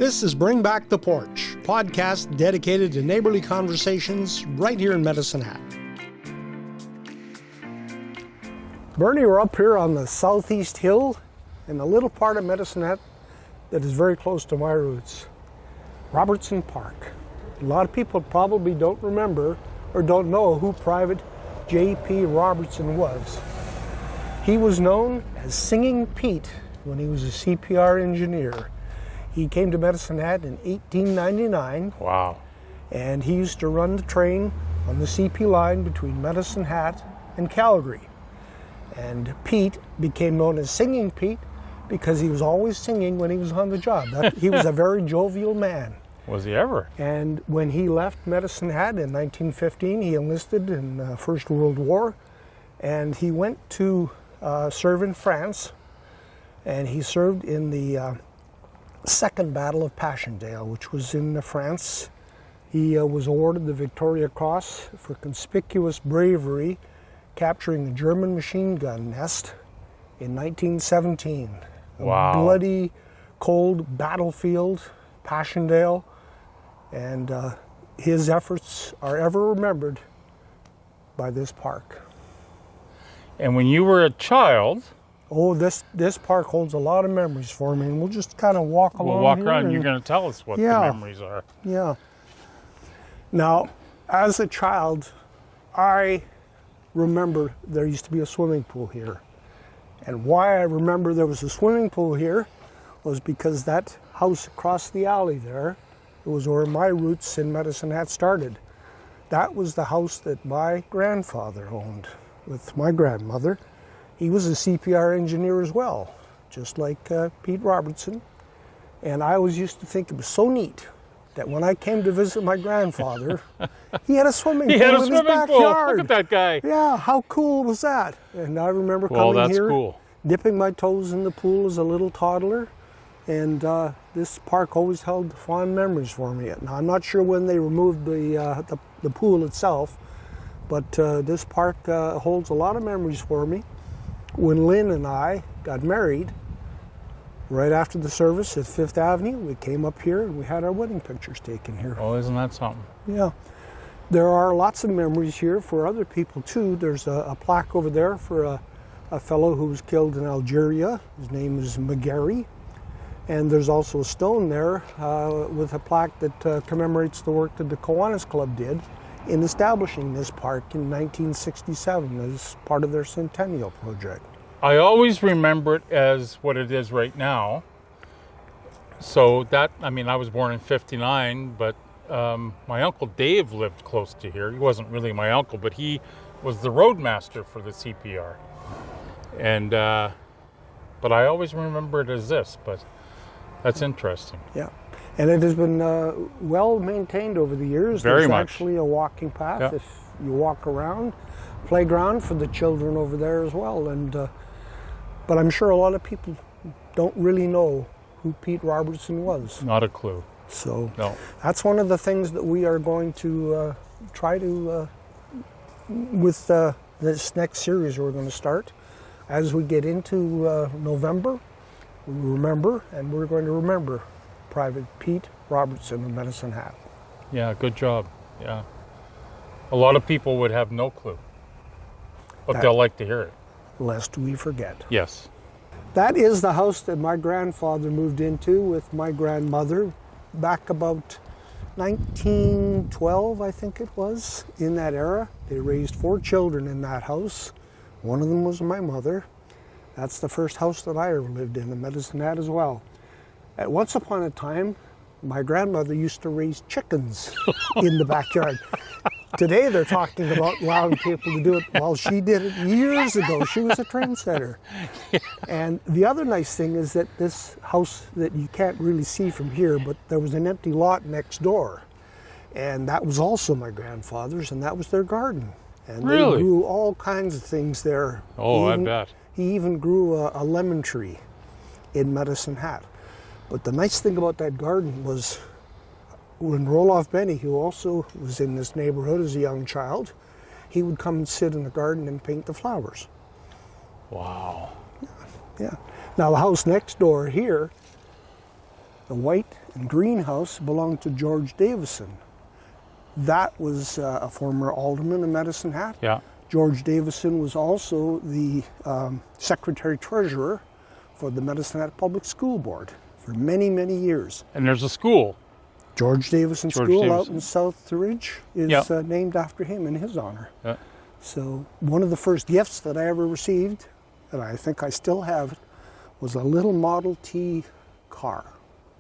This is Bring Back the Porch, podcast dedicated to neighborly conversations right here in Medicine Hat. Bernie, we're up here on the southeast hill in a little part of Medicine Hat that is very close to my roots, Robertson Park. A lot of people probably don't remember or don't know who Private J.P. Robertson was. He was known as Singing Pete when he was a CPR engineer. He came to Medicine Hat in 1899. Wow. And he used to run the train on the CP line between Medicine Hat and Calgary. And Pete became known as Singing Pete because he was always singing when he was on the job. He was a very jovial man. Was he ever? And when he left Medicine Hat in 1915, he enlisted in the First World War. And he went to serve in France. And he served in the Second Battle of Passchendaele, which was in France. He was awarded the Victoria Cross for conspicuous bravery capturing the German machine gun nest in 1917. Wow. A bloody, cold battlefield, Passchendaele, and his efforts are ever remembered by this park. And when you were a child... Oh, this park holds a lot of memories for me, and we'll just kind of walk along. We'll walk here around and you're going to tell us what the memories are. Yeah. Now, as a child, I remember there used to be a swimming pool here. And why I remember there was a swimming pool here was because that house across the alley there, it was where my roots in Medicine Hat started. That was the house that my grandfather owned with my grandmother. He was a CPR engineer as well, just like Pete Robertson. And I always used to think it was so neat that when I came to visit my grandfather, he had a swimming pool in his backyard. Look at that guy. Yeah, how cool was that? And I remember coming here, dipping my toes in the pool as a little toddler. And this park always held fond memories for me. Now, I'm not sure when they removed the pool itself, but this park holds a lot of memories for me. When Lynn and I got married, right after the service at 5th Avenue, we came up here and we had our wedding pictures taken here. Oh, isn't that something? Yeah. There are lots of memories here for other people too. There's a plaque over there for a fellow who was killed in Algeria. His name is McGarry. And there's also a stone there with a plaque that commemorates the work that the Kiwanis Club did in establishing this park in 1967 as part of their centennial project. I always remember it as what it is right now. So that, I was born in 59, but my Uncle Dave lived close to here. He wasn't really my uncle, but he was the roadmaster for the CPR. And, but I always remember it as this, but that's interesting. Yeah. And it has been well maintained over the years. Very much. There's actually a walking path if you walk around. Playground for the children over there as well. And but I'm sure a lot of people don't really know who Pete Robertson was. Not a clue. So no. That's one of the things that we are going to try to, with this next series we're going to start. As we get into November, we remember, and we're going to remember Private Pete Robertson of Medicine Hat. Yeah, good job. Yeah. A lot of people would have no clue, but they'll like to hear it. Lest we forget. Yes. That is the house that my grandfather moved into with my grandmother back about 1912, I think it was, in that era. They raised 4 children in that house. One of them was my mother. That's the first house that I ever lived in Medicine Hat as well. At once upon a time, my grandmother used to raise chickens in the backyard. Today they're talking about allowing people to do it. Well, she did it years ago. She was a trendsetter. And the other nice thing is that this house that you can't really see from here, but there was an empty lot next door. And that was also my grandfather's, and that was their garden. And really? They grew all kinds of things there. Oh, I bet. He even grew a lemon tree in Medicine Hat. But the nice thing about that garden was when Roloff Benny, who also was in this neighborhood as a young child, he would come and sit in the garden and paint the flowers. Wow. Yeah. Now the house next door here The white and green house belonged to George Davison. That was a former alderman of Medicine Hat. Yeah. George Davison was also the secretary-treasurer for the Medicine Hat Public School Board for many, many years. And there's a school. George Davison George School Davison. out in South Ridge is Yeah. named after him in his honor. Yeah. So one of the first gifts that I ever received, and I think I still have it, was a little Model T car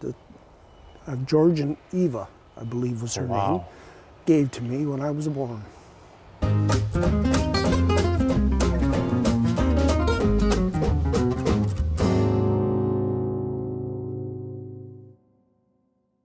that George and Eva, I believe was her name, Wow. gave to me when I was born.